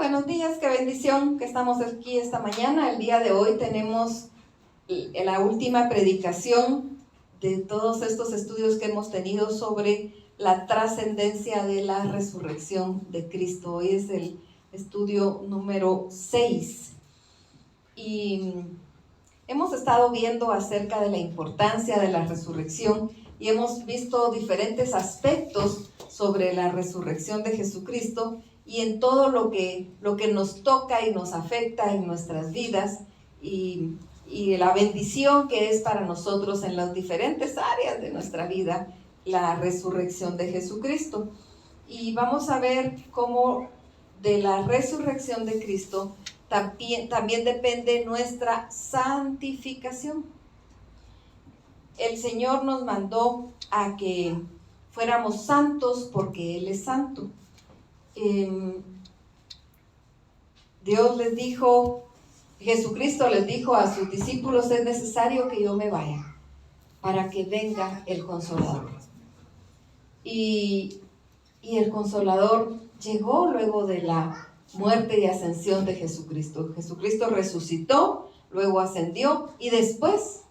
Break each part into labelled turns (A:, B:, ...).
A: buenos días, qué bendición que estamos aquí esta mañana. El día de hoy tenemos la última predicación de todos estos estudios que hemos tenido sobre la trascendencia de la resurrección de Cristo. Hoy es el estudio número 6 y hemos estado viendo acerca de la importancia de la resurrección y hemos visto diferentes aspectos sobre la resurrección de Jesucristo y en todo lo que nos toca y nos afecta en nuestras vidas y la bendición que es para nosotros en las diferentes áreas de nuestra vida, la resurrección de Jesucristo. Y vamos a ver cómo de la resurrección de Cristo también depende nuestra santificación. El Señor nos mandó a que fuéramos santos porque Él es santo. Dios les dijo, Jesucristo les dijo a sus discípulos: es necesario que yo me vaya para que venga el Consolador. Y el Consolador llegó luego de la muerte y ascensión de Jesucristo. Jesucristo resucitó, luego ascendió y después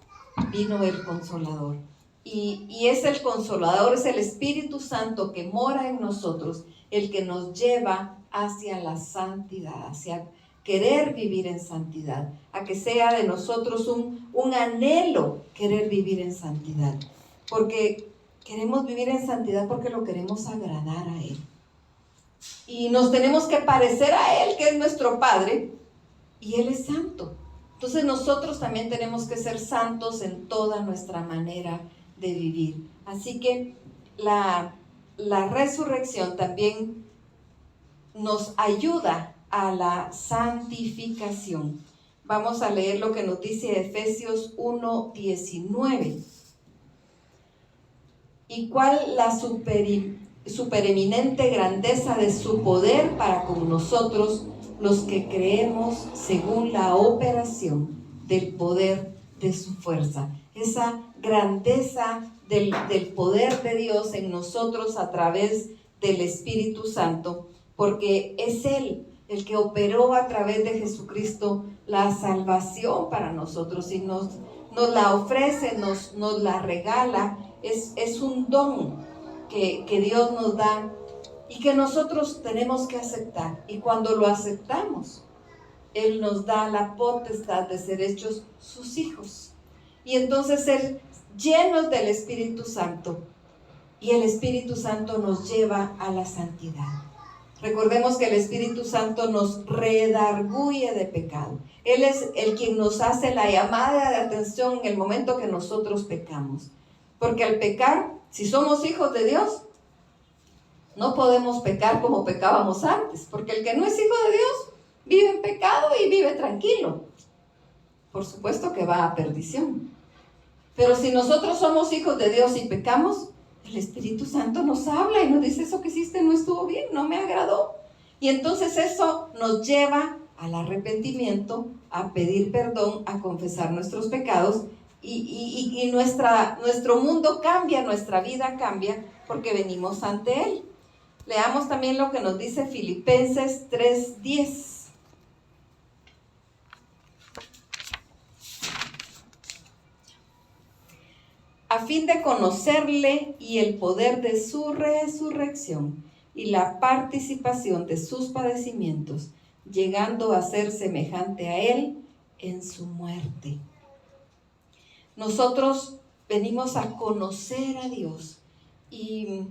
A: vino el Consolador. Y es el Consolador, es el Espíritu Santo que mora en nosotros, el que nos lleva hacia la santidad, hacia querer vivir en santidad, a que sea de nosotros un anhelo querer vivir en santidad, porque queremos vivir en santidad porque lo queremos agradar a Él. Y nos tenemos que parecer a Él, que es nuestro Padre, y Él es santo. Entonces nosotros también tenemos que ser santos en toda nuestra manera de vivir. Así que la resurrección también nos ayuda a la santificación. Vamos a leer lo que nos dice Efesios 1:19. ¿Y cuál la supereminente grandeza de su poder para con nosotros, los que creemos según la operación del poder de su fuerza? Esa grandeza del poder de Dios en nosotros a través del Espíritu Santo, porque es Él el que operó a través de Jesucristo la salvación para nosotros y nos la ofrece, nos la regala. Es un don que Dios nos da y que nosotros tenemos que aceptar. Y cuando lo aceptamos, Él nos da la potestad de ser hechos sus hijos. Y entonces ser llenos del Espíritu Santo. Y el Espíritu Santo nos lleva a la santidad. Recordemos que el Espíritu Santo nos redarguye de pecado. Él es el quien nos hace la llamada de atención en el momento que nosotros pecamos. Porque al pecar, si somos hijos de Dios, no podemos pecar como pecábamos antes. Porque el que no es hijo de Dios vive en pecado y vive tranquilo. Por supuesto que va a perdición. Pero si nosotros somos hijos de Dios y pecamos, el Espíritu Santo nos habla y nos dice: eso que hiciste no estuvo bien, no me agradó. Y entonces eso nos lleva al arrepentimiento, a pedir perdón, a confesar nuestros pecados y nuestro mundo cambia, nuestra vida cambia porque venimos ante Él. Leamos también lo que nos dice Filipenses 3:10. A fin de conocerle y el poder de su resurrección y la participación de sus padecimientos, llegando a ser semejante a Él en su muerte. Nosotros venimos a conocer a Dios y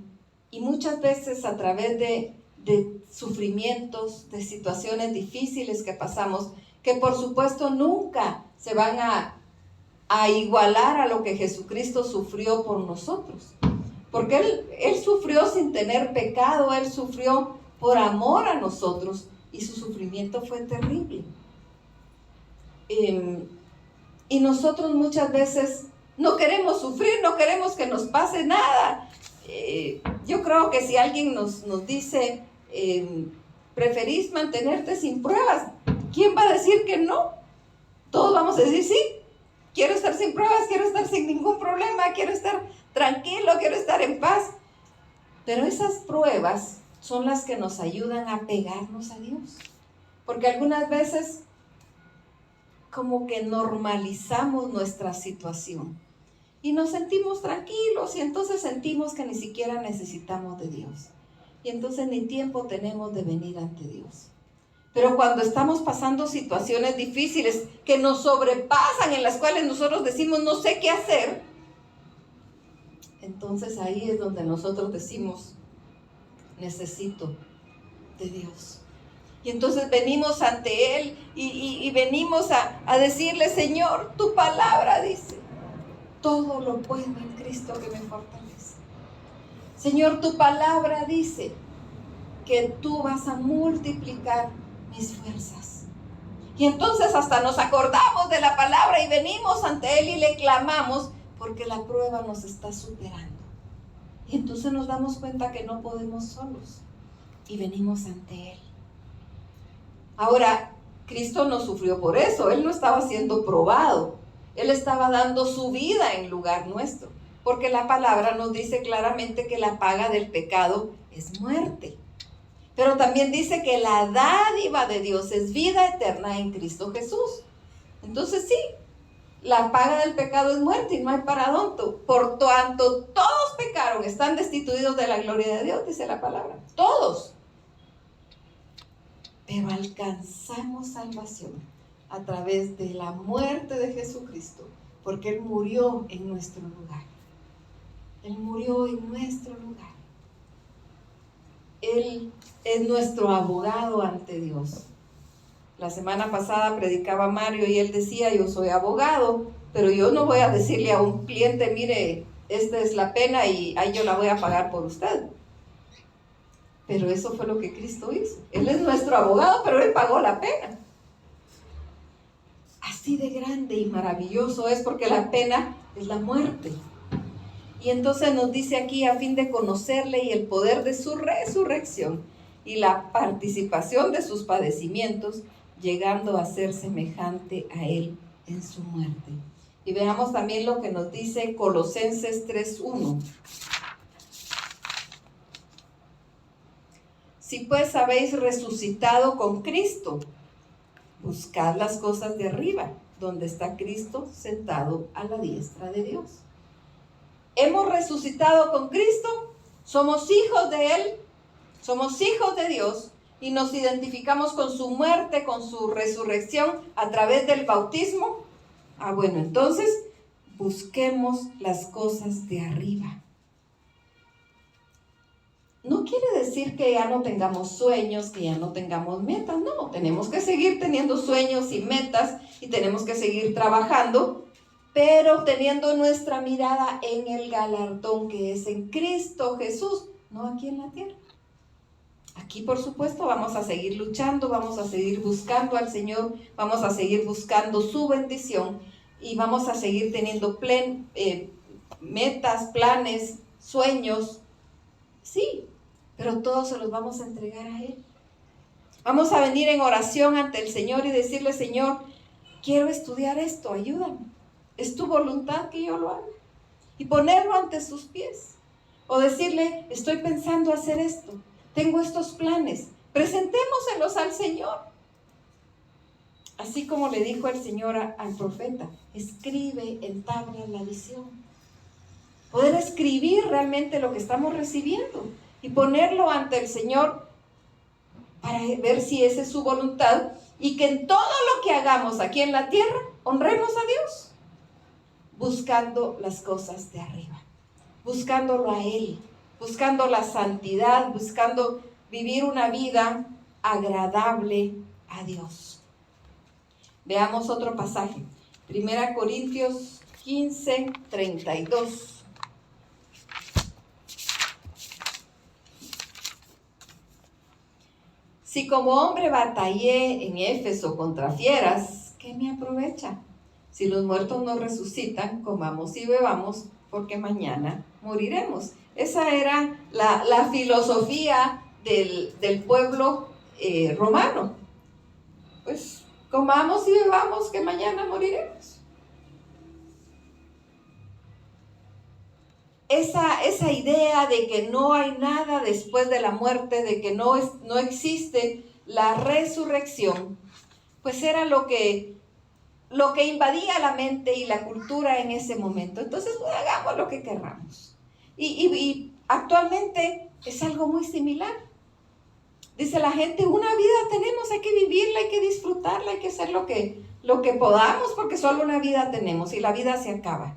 A: muchas veces a través de sufrimientos, de situaciones difíciles que pasamos, que por supuesto nunca se van a igualar a lo que Jesucristo sufrió por nosotros, porque Él sufrió sin tener pecado, Él sufrió por amor a nosotros y su sufrimiento fue terrible. Y nosotros muchas veces no queremos sufrir, no queremos que nos pase nada. Yo creo que si alguien nos dice, ¿preferís mantenerte sin pruebas? ¿Quién va a decir que no? Todos vamos a decir sí. Quiero estar sin pruebas, quiero estar sin ningún problema, quiero estar tranquilo, quiero estar en paz. Pero esas pruebas son las que nos ayudan a pegarnos a Dios. Porque algunas veces como que normalizamos nuestra situación y nos sentimos tranquilos y entonces sentimos que ni siquiera necesitamos de Dios. Y entonces ni tiempo tenemos de venir ante Dios. Pero cuando estamos pasando situaciones difíciles que nos sobrepasan, en las cuales nosotros decimos no sé qué hacer, entonces ahí es donde nosotros decimos necesito de Dios. Y entonces venimos ante Él y venimos a decirle, Señor, tu palabra dice, todo lo puedo en Cristo que me fortalece. Señor, tu palabra dice que tú vas a multiplicar mis fuerzas. Y entonces hasta nos acordamos de la palabra y venimos ante Él y le clamamos porque la prueba nos está superando. Y entonces nos damos cuenta que no podemos solos y venimos ante Él. Ahora, Cristo no sufrió por eso, Él no estaba siendo probado, Él estaba dando su vida en lugar nuestro, porque la palabra nos dice claramente que la paga del pecado es muerte. Pero también dice que la dádiva de Dios es vida eterna en Cristo Jesús. Entonces sí, la paga del pecado es muerte y no hay para dónde. Por tanto, todos pecaron, están destituidos de la gloria de Dios, dice la palabra. Todos. Pero alcanzamos salvación a través de la muerte de Jesucristo, porque Él murió en nuestro lugar. Él murió en nuestro lugar. Él es nuestro abogado ante Dios. La semana pasada predicaba Mario y él decía, yo soy abogado, pero yo no voy a decirle a un cliente, mire, esta es la pena y ahí yo la voy a pagar por usted. Pero eso fue lo que Cristo hizo. Él es nuestro abogado, pero Él pagó la pena. Así de grande y maravilloso es, porque la pena es la muerte. Y entonces nos dice aquí, a fin de conocerle y el poder de su resurrección y la participación de sus padecimientos, llegando a ser semejante a Él en su muerte. Y veamos también lo que nos dice Colosenses 3:1. Si pues habéis resucitado con Cristo, buscad las cosas de arriba, donde está Cristo sentado a la diestra de Dios. Hemos resucitado con Cristo, somos hijos de Él, somos hijos de Dios y nos identificamos con su muerte, con su resurrección a través del bautismo. Bueno, entonces busquemos las cosas de arriba. No quiere decir que ya no tengamos sueños, que ya no tengamos metas. No, tenemos que seguir teniendo sueños y metas y tenemos que seguir trabajando, pero teniendo nuestra mirada en el galardón que es en Cristo Jesús, no aquí en la tierra. Aquí, por supuesto, vamos a seguir luchando, vamos a seguir buscando al Señor, vamos a seguir buscando su bendición y vamos a seguir teniendo metas, planes, sueños. Sí, pero todos se los vamos a entregar a Él. Vamos a venir en oración ante el Señor y decirle, Señor, quiero estudiar esto, ayúdame. Es tu voluntad que yo lo haga. Y ponerlo ante sus pies. O decirle, estoy pensando hacer esto, tengo estos planes, presentémoselos al Señor. Así como le dijo el Señor al profeta, escribe en tablas la visión. Poder escribir realmente lo que estamos recibiendo y ponerlo ante el Señor para ver si esa es su voluntad y que en todo lo que hagamos aquí en la tierra honremos a Dios, buscando las cosas de arriba, buscándolo a Él, buscando la santidad, buscando vivir una vida agradable a Dios. Veamos otro pasaje, 1 Corintios 15:32. Si como hombre batallé en Éfeso contra fieras, ¿qué me aprovecha? Si los muertos no resucitan, comamos y bebamos, porque mañana moriremos. Esa era la filosofía del pueblo romano. Pues comamos y bebamos, que mañana moriremos. Esa idea de que no hay nada después de la muerte, de que no existe la resurrección, pues era lo que invadía la mente y la cultura en ese momento. Entonces, pues, hagamos lo que querramos. Y actualmente es algo muy similar. Dice la gente, una vida tenemos, hay que vivirla, hay que disfrutarla, hay que hacer lo que podamos, porque solo una vida tenemos y la vida se acaba.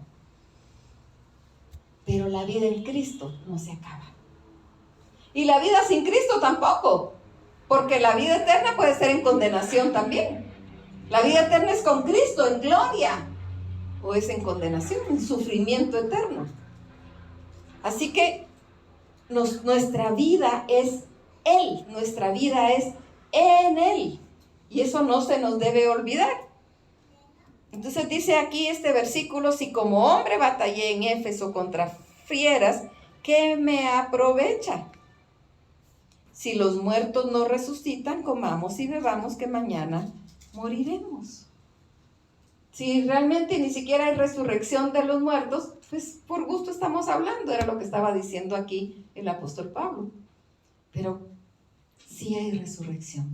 A: Pero la vida en Cristo no se acaba. Y la vida sin Cristo tampoco, porque la vida eterna puede ser en condenación también. La vida eterna es con Cristo, en gloria, o es en condenación, en sufrimiento eterno. Así que nuestra vida es Él, nuestra vida es en Él. Y eso no se nos debe olvidar. Entonces dice aquí este versículo, si como hombre batallé en Éfeso contra fieras, ¿qué me aprovecha? Si los muertos no resucitan, comamos y bebamos que mañana moriremos. Si realmente ni siquiera hay resurrección de los muertos, pues por gusto estamos hablando, era lo que estaba diciendo aquí el apóstol Pablo. Pero sí hay resurrección.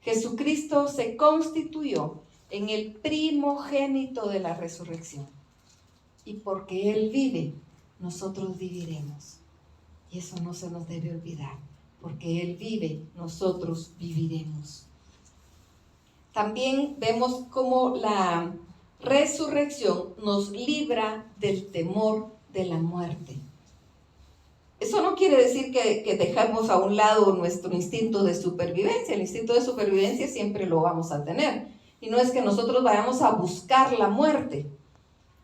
A: Jesucristo se constituyó en el primogénito de la resurrección. Y porque Él vive, nosotros viviremos. Y eso no se nos debe olvidar. Porque Él vive, nosotros viviremos. También vemos cómo la resurrección nos libra del temor de la muerte. Eso no quiere decir que dejamos a un lado nuestro instinto de supervivencia. El instinto de supervivencia siempre lo vamos a tener. Y no es que nosotros vayamos a buscar la muerte.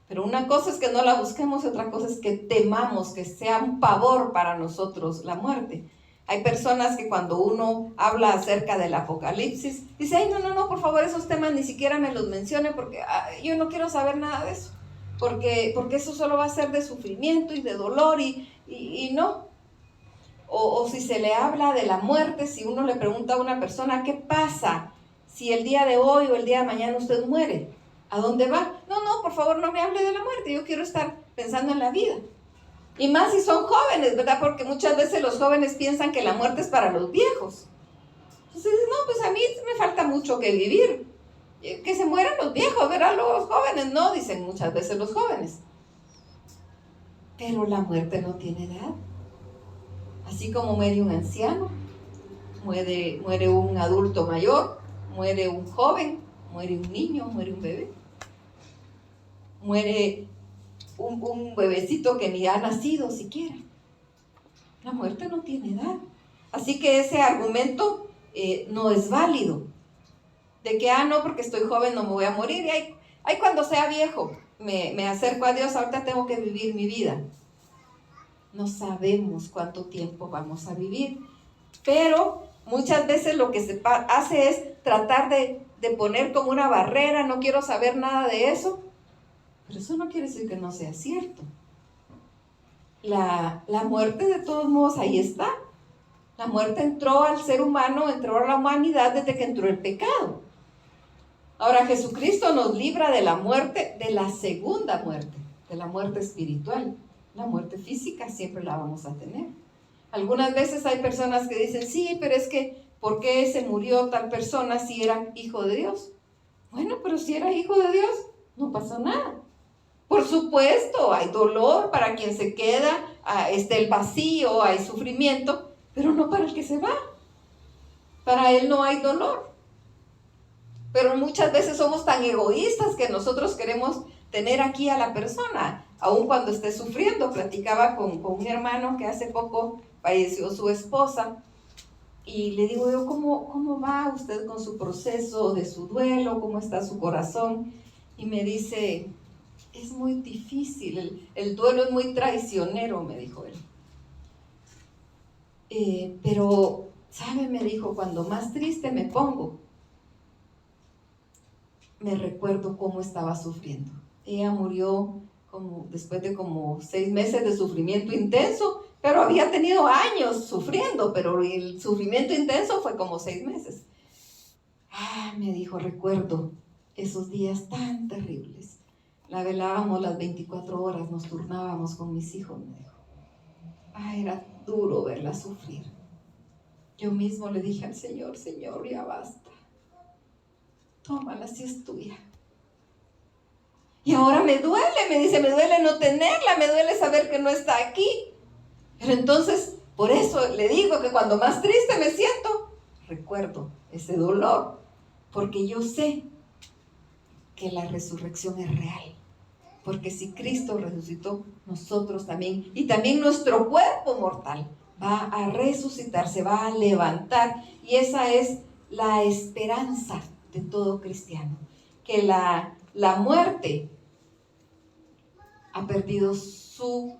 A: Pero una cosa es que no la busquemos y otra cosa es que temamos, que sea un pavor para nosotros la muerte. Hay personas que cuando uno habla acerca del apocalipsis, dice, ay, no, por favor, esos temas ni siquiera me los mencione porque yo no quiero saber nada de eso. Porque eso solo va a ser de sufrimiento y de dolor y no. O si se le habla de la muerte, si uno le pregunta a una persona, ¿qué pasa si el día de hoy o el día de mañana usted muere? ¿A dónde va? No, por favor, no me hable de la muerte, yo quiero estar pensando en la vida. Y más si son jóvenes, ¿verdad? Porque muchas veces los jóvenes piensan que la muerte es para los viejos. Entonces, no, pues a mí me falta mucho que vivir. Que se mueran los viejos, ¿verdad? Los jóvenes, no, dicen muchas veces los jóvenes. Pero la muerte no tiene edad. Así como muere un anciano, muere un adulto mayor, muere un joven, muere un niño, muere un bebé. Muere un bebecito que ni ha nacido siquiera. La muerte no tiene edad. Así que ese argumento no es válido. De que, no, porque estoy joven no me voy a morir. Y ahí cuando sea viejo me acerco a Dios, ahorita tengo que vivir mi vida. No sabemos cuánto tiempo vamos a vivir. Pero muchas veces lo que se hace es tratar de poner como una barrera, no quiero saber nada de eso. Pero eso no quiere decir que no sea cierto. La muerte de todos modos ahí está. La muerte entró al ser humano, entró a la humanidad desde que entró el pecado. Ahora Jesucristo nos libra de la muerte, de la segunda muerte, de la muerte espiritual. La muerte física siempre la vamos a tener. Algunas veces hay personas que dicen, sí, pero es que, ¿por qué se murió tal persona si era hijo de Dios? Bueno, pero si era hijo de Dios, no pasó nada. Por supuesto, hay dolor para quien se queda, el vacío, hay sufrimiento, pero no para el que se va. Para él no hay dolor. Pero muchas veces somos tan egoístas que nosotros queremos tener aquí a la persona, aun cuando esté sufriendo. Platicaba con un hermano que hace poco falleció su esposa, y le digo yo, ¿cómo va usted con su proceso de su duelo? ¿Cómo está su corazón? Y me dice, es muy difícil, el duelo es muy traicionero, me dijo él. Pero, ¿sabe? Me dijo, cuando más triste me pongo, me recuerdo cómo estaba sufriendo. Ella murió después de 6 meses de sufrimiento intenso, pero había tenido años sufriendo, pero el sufrimiento intenso fue como 6 meses. Me dijo, recuerdo esos días tan terribles. La velábamos las 24 horas, nos turnábamos con mis hijos, me dijo. Era duro verla sufrir. yo mismo le dije al Señor, Señor, ya basta. Tómala, si es tuya. Y ahora me duele, me dice, me duele no tenerla, me duele saber que no está aquí. Pero entonces, por eso le digo que cuando más triste me siento, recuerdo ese dolor, porque yo sé que la resurrección es real. Porque si Cristo resucitó, nosotros también, y también nuestro cuerpo mortal va a resucitar, se va a levantar, y esa es la esperanza de todo cristiano, que la muerte ha perdido su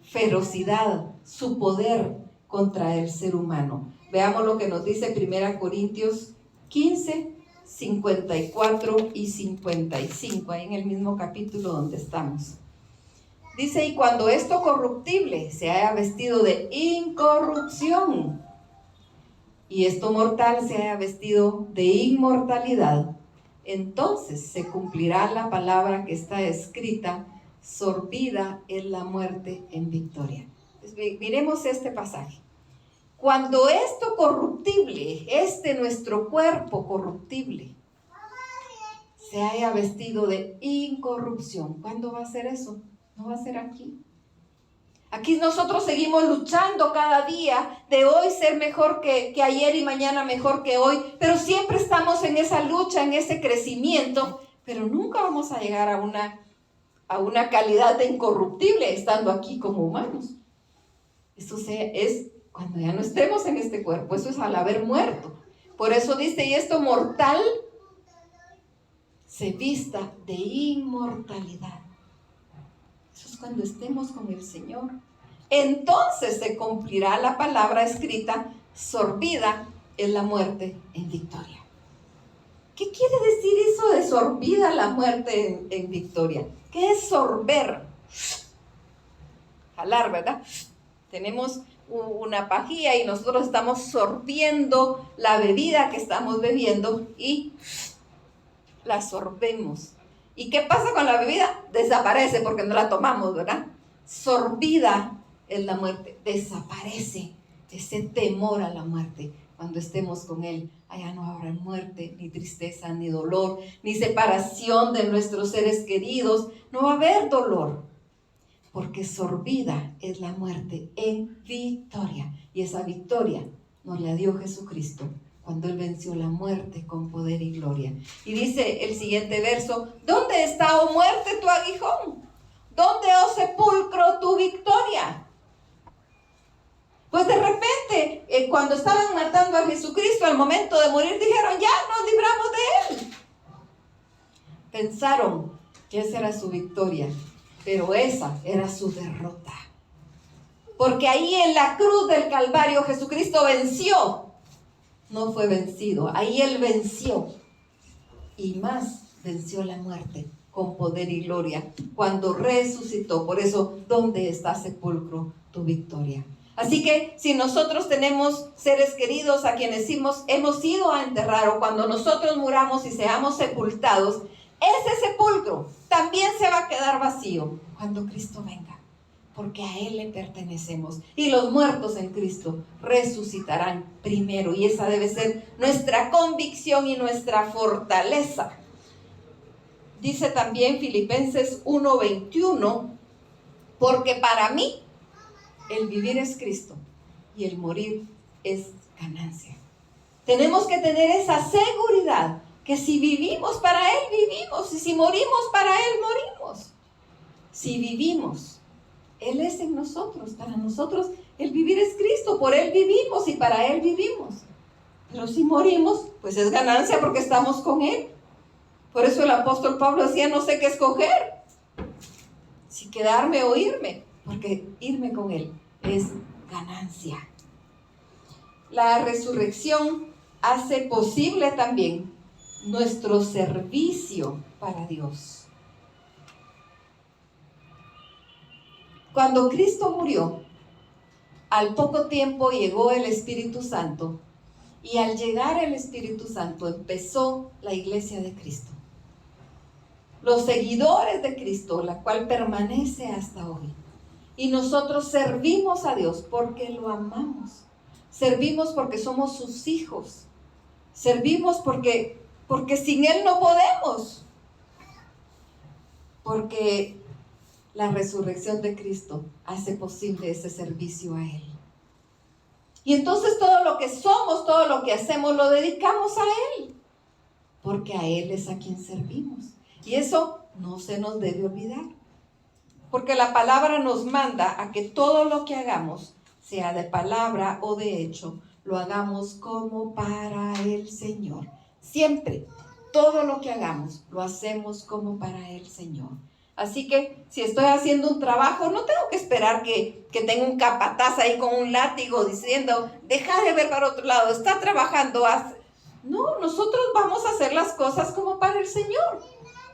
A: ferocidad, su poder contra el ser humano. Veamos lo que nos dice 1 Corintios 15, 54 y 55, ahí en el mismo capítulo donde estamos. Dice, y cuando esto corruptible se haya vestido de incorrupción, y esto mortal se haya vestido de inmortalidad, entonces se cumplirá la palabra que está escrita, sorbida es la muerte en victoria. Entonces, miremos este pasaje. Cuando esto corruptible, nuestro cuerpo corruptible, se haya vestido de incorrupción, ¿cuándo va a ser eso? No va a ser aquí. Aquí nosotros seguimos luchando cada día de hoy ser mejor que ayer y mañana mejor que hoy, pero siempre estamos en esa lucha, en ese crecimiento, pero nunca vamos a llegar a una calidad de incorruptible estando aquí como humanos. Eso es cuando ya no estemos en este cuerpo, eso es al haber muerto. Por eso dice, y esto mortal se vista de inmortalidad. Eso es cuando estemos con el Señor. Entonces se cumplirá la palabra escrita, sorbida es la muerte en victoria. ¿Qué quiere decir eso de sorbida la muerte en victoria? ¿Qué es sorber? Jalar, ¿verdad? Tenemos una pajilla y nosotros estamos sorbiendo la bebida que estamos bebiendo y la sorbemos. ¿Y qué pasa con la bebida? Desaparece porque no la tomamos, ¿verdad? Sorbida es la muerte, desaparece ese temor a la muerte. Cuando estemos con Él, allá no habrá muerte, ni tristeza, ni dolor, ni separación de nuestros seres queridos. No va a haber dolor, porque sorbida es la muerte en victoria. Y esa victoria nos la dio Jesucristo cuando Él venció la muerte con poder y gloria. Y dice el siguiente verso, ¿dónde está, oh muerte, tu aguijón? ¿Dónde, oh sepulcro, tu victoria? Pues de repente, cuando estaban matando a Jesucristo, al momento de morir, dijeron, ya nos libramos de Él. Pensaron que esa era su victoria, pero esa era su derrota. Porque ahí en la cruz del Calvario Jesucristo venció. No fue vencido, ahí Él venció. Y más, venció la muerte con poder y gloria cuando resucitó. Por eso, ¿dónde está, sepulcro, tu victoria? Así que si nosotros tenemos seres queridos a quienes hemos ido a enterrar, o cuando nosotros muramos y seamos sepultados, ese sepulcro también se va a quedar vacío cuando Cristo venga, porque a Él le pertenecemos. Y los muertos en Cristo resucitarán primero, y esa debe ser nuestra convicción y nuestra fortaleza. Dice también Filipenses 1:21, porque para mí el vivir es Cristo y el morir es ganancia. Tenemos que tener esa seguridad que si vivimos para Él, vivimos, y si morimos para Él, morimos. Si vivimos, Él es en nosotros. Para nosotros el vivir es Cristo, por Él vivimos y para Él vivimos. Pero si morimos, pues es ganancia porque estamos con Él. Por eso el apóstol Pablo decía, no sé qué escoger, si quedarme o irme, porque irme con Él es ganancia. La resurrección hace posible también nuestro servicio para Dios. Cuando Cristo murió, al poco tiempo llegó el Espíritu Santo, y al llegar el Espíritu Santo empezó la iglesia de Cristo. Los seguidores de Cristo, la cual permanece hasta hoy. Y nosotros servimos a Dios porque lo amamos. Servimos porque somos sus hijos. Servimos porque sin Él no podemos. Porque la resurrección de Cristo hace posible ese servicio a Él. Y entonces todo lo que somos, todo lo que hacemos, lo dedicamos a Él. Porque a Él es a quien servimos. Y eso no se nos debe olvidar. Porque la palabra nos manda a que todo lo que hagamos, sea de palabra o de hecho, lo hagamos como para el Señor. Siempre, todo lo que hagamos, lo hacemos como para el Señor. Así que si estoy haciendo un trabajo, no tengo que esperar que tenga un capataz ahí con un látigo diciendo, deja de ver para otro lado, está trabajando. No, nosotros vamos a hacer las cosas como para el Señor.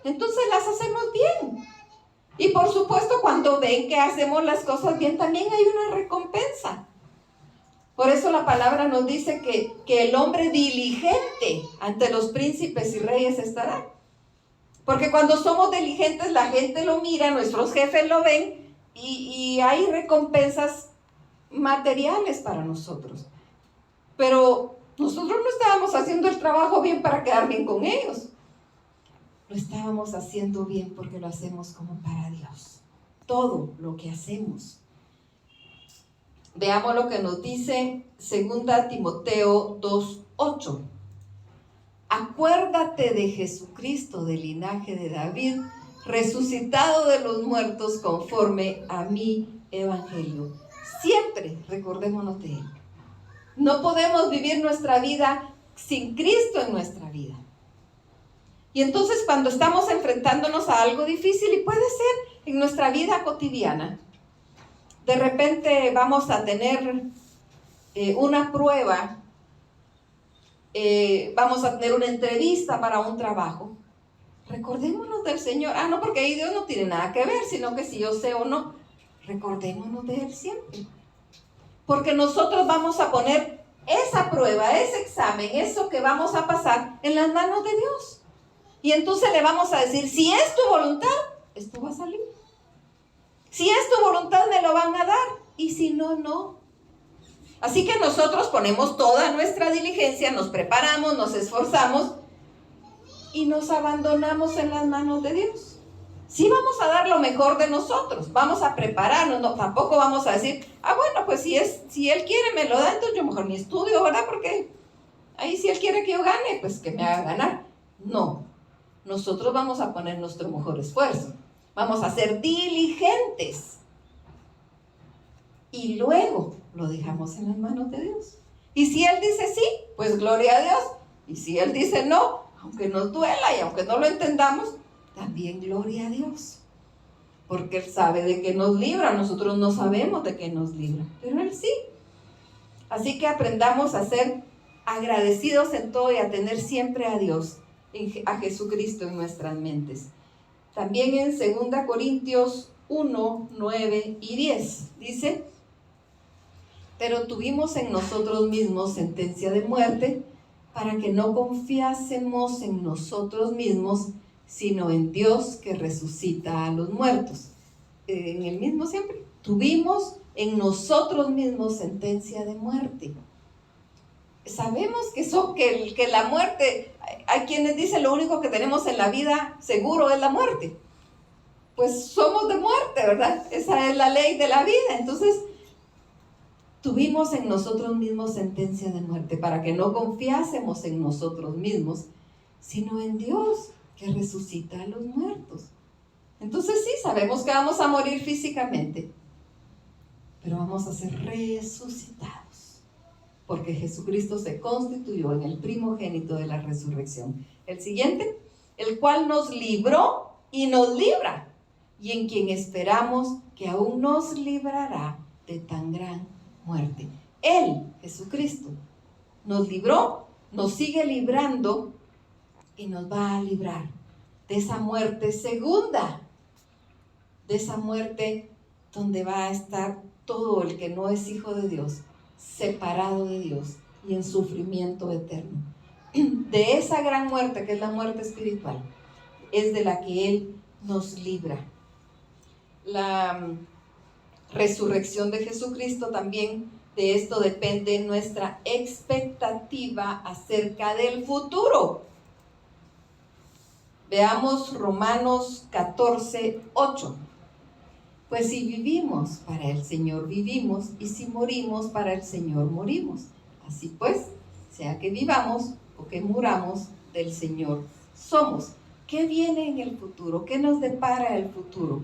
A: Entonces las hacemos bien. Y por supuesto, cuando ven que hacemos las cosas bien, también hay una recompensa. Por eso la palabra nos dice que el hombre diligente ante los príncipes y reyes estará. Porque cuando somos diligentes, la gente lo mira, nuestros jefes lo ven y hay recompensas materiales para nosotros. Pero nosotros no estábamos haciendo el trabajo bien para quedar bien con ellos. Lo estábamos haciendo bien porque lo hacemos como para Dios. Todo lo que hacemos. Veamos lo que nos dice 2 Timoteo 2:8. Acuérdate de Jesucristo del linaje de David, resucitado de los muertos conforme a mi evangelio. Siempre recordémonos de Él. No podemos vivir nuestra vida sin Cristo en nuestra vida. Y entonces cuando estamos enfrentándonos a algo difícil, y puede ser en nuestra vida cotidiana, de repente vamos a tener una prueba, vamos a tener una entrevista para un trabajo. Recordémonos del Señor. No, porque ahí Dios no tiene nada que ver, sino que si yo sé o no, recordémonos de Él siempre. Porque nosotros vamos a poner esa prueba, ese examen, eso que vamos a pasar en las manos de Dios. Y entonces le vamos a decir, si es tu voluntad, esto va a salir. Si es tu voluntad, me lo van a dar. Y si no, no. Así que nosotros ponemos toda nuestra diligencia, nos preparamos, nos esforzamos y nos abandonamos en las manos de Dios. Sí vamos a dar lo mejor de nosotros, vamos a prepararnos, no, tampoco vamos a decir, bueno, pues si Él quiere me lo da, entonces yo mejor ni estudio, ¿verdad? Porque ahí si Él quiere que yo gane, pues que me haga ganar. No. Nosotros vamos a poner nuestro mejor esfuerzo. Vamos a ser diligentes. Y luego lo dejamos en las manos de Dios. Y si Él dice sí, pues gloria a Dios. Y si Él dice no, aunque nos duela y aunque no lo entendamos, también gloria a Dios. Porque Él sabe de qué nos libra. Nosotros no sabemos de qué nos libra, pero Él sí. Así que aprendamos a ser agradecidos en todo y a tener siempre a Dios, a Jesucristo en nuestras mentes. También en 2 Corintios 1, 9 y 10 dice: pero tuvimos en nosotros mismos sentencia de muerte, para que no confiásemos en nosotros mismos, sino en Dios que resucita a los muertos. En el mismo siempre. Tuvimos en nosotros mismos sentencia de muerte. Sabemos que la muerte, hay quienes dicen lo único que tenemos en la vida seguro es la muerte. Pues somos de muerte, ¿verdad? Esa es la ley de la vida. Entonces, tuvimos en nosotros mismos sentencia de muerte para que no confiásemos en nosotros mismos, sino en Dios que resucita a los muertos. Entonces sí, sabemos que vamos a morir físicamente, pero vamos a ser resucitados, porque Jesucristo se constituyó en el primogénito de la resurrección. El siguiente, el cual nos libró y nos libra, y en quien esperamos que aún nos librará de tan gran muerte. Él, Jesucristo, nos libró, nos sigue librando y nos va a librar de esa muerte segunda, de esa muerte donde va a estar todo el que no es hijo de Dios, separado de Dios y en sufrimiento eterno. De esa gran muerte, que es la muerte espiritual, es de la que Él nos libra. La resurrección de Jesucristo también De esto depende nuestra expectativa acerca del futuro. Veamos Romanos 14:8. Pues si vivimos, para el Señor vivimos, y si morimos, para el Señor morimos. Así pues, sea que vivamos o que muramos, del Señor somos. ¿Qué viene en el futuro? ¿Qué nos depara el futuro?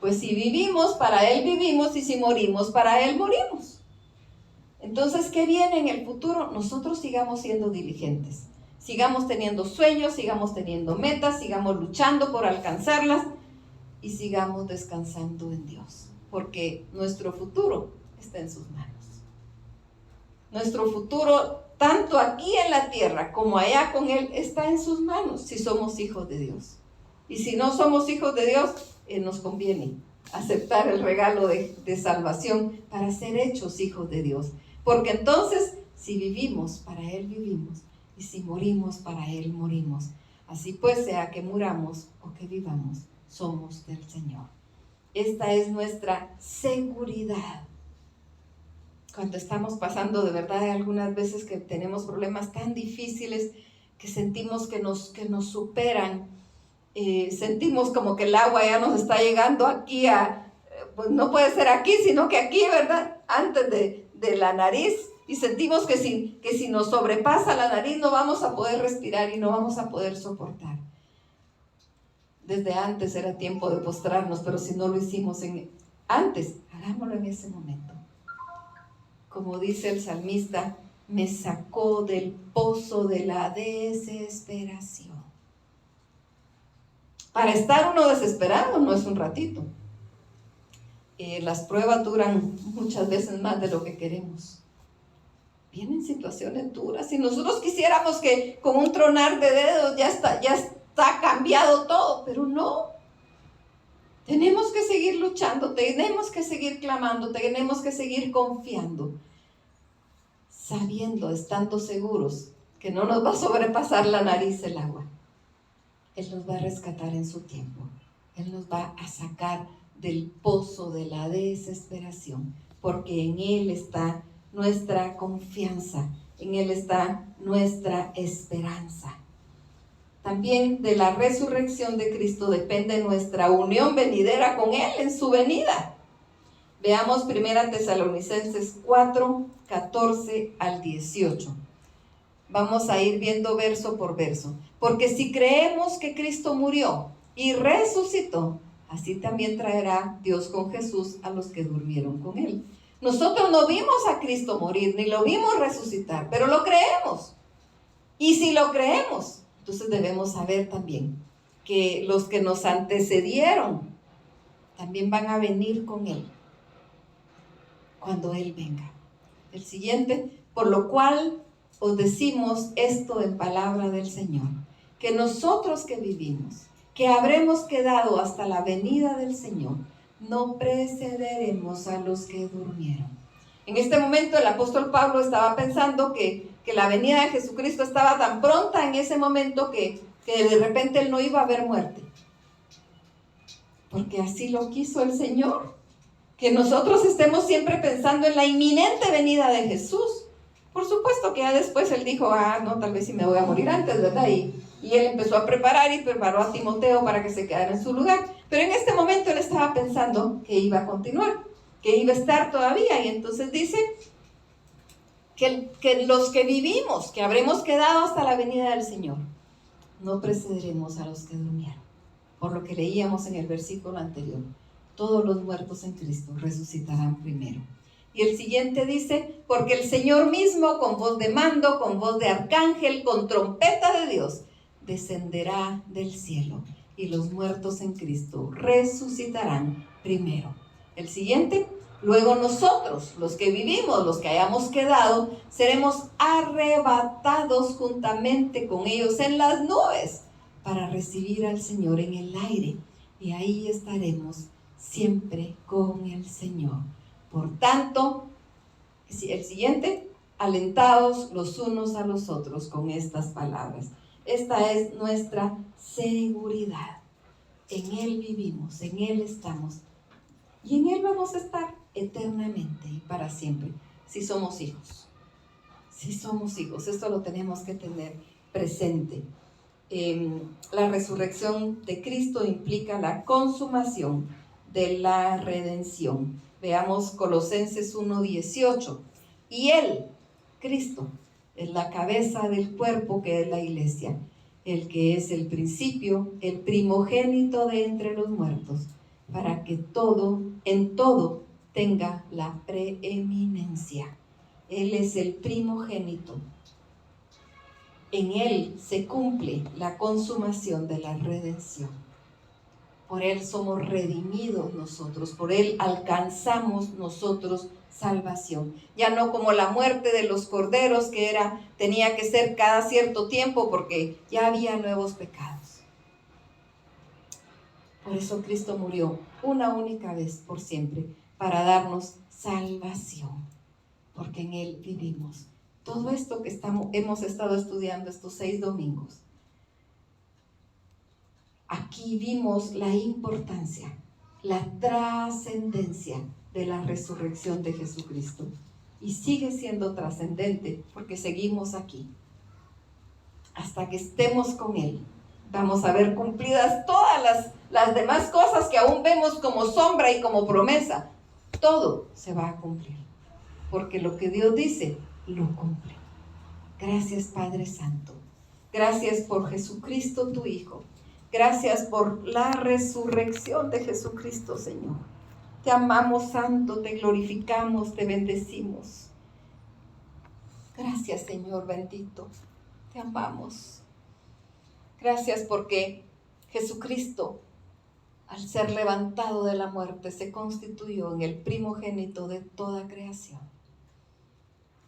A: Pues si vivimos, para Él vivimos, y si morimos, para Él morimos. Entonces, ¿qué viene en el futuro? Nosotros sigamos siendo diligentes, sigamos teniendo sueños, sigamos teniendo metas, sigamos luchando por alcanzarlas y sigamos descansando en Dios, porque nuestro futuro está en sus manos. Nuestro futuro, tanto aquí en la tierra como allá con Él, está en sus manos si somos hijos de Dios. Y si no somos hijos de Dios, nos conviene aceptar el regalo de salvación para ser hechos hijos de Dios. Porque entonces, si vivimos, para Él vivimos, y si morimos, para Él morimos. Así pues, sea que muramos o que vivamos, somos del Señor. Esta es nuestra seguridad. Cuando estamos pasando, de verdad, algunas veces que tenemos problemas tan difíciles, que sentimos que nos superan, sentimos como que el agua ya nos está llegando aquí pues no puede ser aquí, sino que aquí, ¿verdad? Antes de la nariz, y sentimos que si nos sobrepasa la nariz no vamos a poder respirar y no vamos a poder soportar. Desde antes era tiempo de postrarnos, pero si no lo hicimos antes, hagámoslo en ese momento. Como dice el salmista, me sacó del pozo de la desesperación. Para estar uno desesperado no es un ratito. Las pruebas duran muchas veces más de lo que queremos. Vienen situaciones duras. Si nosotros quisiéramos que con un tronar de dedos ya está cambiado todo, pero no. Tenemos que seguir luchando, tenemos que seguir clamando, tenemos que seguir confiando, sabiendo, estando seguros que no nos va a sobrepasar la nariz el agua. Él nos va a rescatar en su tiempo. Él nos va a sacar del pozo de la desesperación, porque en Él está nuestra confianza, en Él está nuestra esperanza. También de la resurrección de Cristo depende nuestra unión venidera con Él en su venida. Veamos 1 Tesalonicenses 4, 14 al 18. Vamos a ir viendo verso por verso. Porque si creemos que Cristo murió y resucitó, así también traerá Dios con Jesús a los que durmieron con Él. Nosotros no vimos a Cristo morir, ni lo vimos resucitar, pero lo creemos. Y si lo creemos, entonces debemos saber también que los que nos antecedieron también van a venir con Él cuando Él venga. El siguiente, por lo cual os decimos esto en palabra del Señor, que nosotros que vivimos, que habremos quedado hasta la venida del Señor, no precederemos a los que durmieron. En este momento el apóstol Pablo estaba pensando que la venida de Jesucristo estaba tan pronta en ese momento que de repente él no iba a ver muerte. Porque así lo quiso el Señor. Que nosotros estemos siempre pensando en la inminente venida de Jesús. Por supuesto que ya después él dijo, no, tal vez sí me voy a morir antes, ¿verdad? Y él empezó a preparar y preparó a Timoteo para que se quedara en su lugar. Pero en este momento él estaba pensando que iba a continuar, que iba a estar todavía. Y entonces dice que los que vivimos, que habremos quedado hasta la venida del Señor, no precederemos a los que durmieron. Por lo que leíamos en el versículo anterior. Todos los muertos en Cristo resucitarán primero. Y el siguiente dice, porque el Señor mismo con voz de mando, con voz de arcángel, con trompeta de Dios, descenderá del cielo y los muertos en Cristo resucitarán primero. El siguiente, luego nosotros, los que vivimos, los que hayamos quedado, seremos arrebatados juntamente con ellos en las nubes para recibir al Señor en el aire. Y ahí estaremos siempre con el Señor. Por tanto, el siguiente, alentados los unos a los otros con estas palabras. Esta es nuestra seguridad. En Él vivimos, en Él estamos y en Él vamos a estar eternamente y para siempre, si somos hijos. Si somos hijos, esto lo tenemos que tener presente. La resurrección de Cristo implica la consumación de la redención. Veamos Colosenses 1:18. Y Él, Cristo, es la cabeza del cuerpo que es la iglesia, el que es el principio, el primogénito de entre los muertos, para que en todo tenga la preeminencia. Él es el primogénito. En Él se cumple la consumación de la redención. Por Él somos redimidos nosotros, por Él alcanzamos nosotros salvación. Ya no como la muerte de los corderos tenía que ser cada cierto tiempo porque ya había nuevos pecados. Por eso Cristo murió una única vez por siempre, para darnos salvación, porque en Él vivimos. Todo esto que hemos estado estudiando estos 6 domingos, aquí vimos la importancia, la trascendencia de la resurrección de Jesucristo. Y sigue siendo trascendente porque seguimos aquí. Hasta que estemos con Él, vamos a ver cumplidas todas las demás cosas que aún vemos como sombra y como promesa. Todo se va a cumplir, porque lo que Dios dice, lo cumple. Gracias, Padre Santo. Gracias por Jesucristo, tu Hijo. Gracias por la resurrección de Jesucristo, Señor. Te amamos, Santo, te glorificamos, te bendecimos. Gracias, Señor bendito. Te amamos. Gracias porque Jesucristo, al ser levantado de la muerte, se constituyó en el primogénito de toda creación.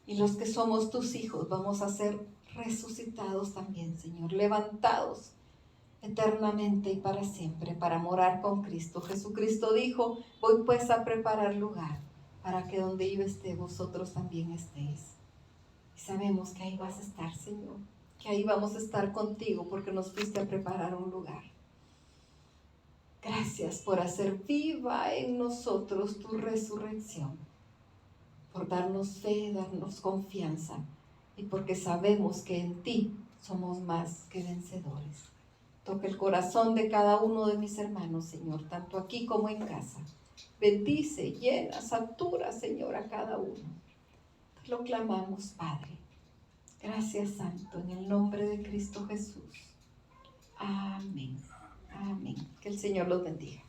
A: Y los que somos tus hijos vamos a ser resucitados también, Señor, levantados eternamente y para siempre, para morar con Cristo. Jesucristo dijo: voy pues a preparar lugar, para que donde yo esté, vosotros también estéis. Y sabemos que ahí vas a estar, Señor, que ahí vamos a estar contigo, porque nos fuiste a preparar un lugar. Gracias por hacer viva en nosotros tu resurrección, por darnos fe, darnos confianza, y porque sabemos que en ti somos más que vencedores. Toca el corazón de cada uno de mis hermanos, Señor, tanto aquí como en casa. Bendice, llena, satura, Señor, a cada uno. Te lo clamamos, Padre. Gracias, Santo, en el nombre de Cristo Jesús. Amén. Amén. Que el Señor los bendiga.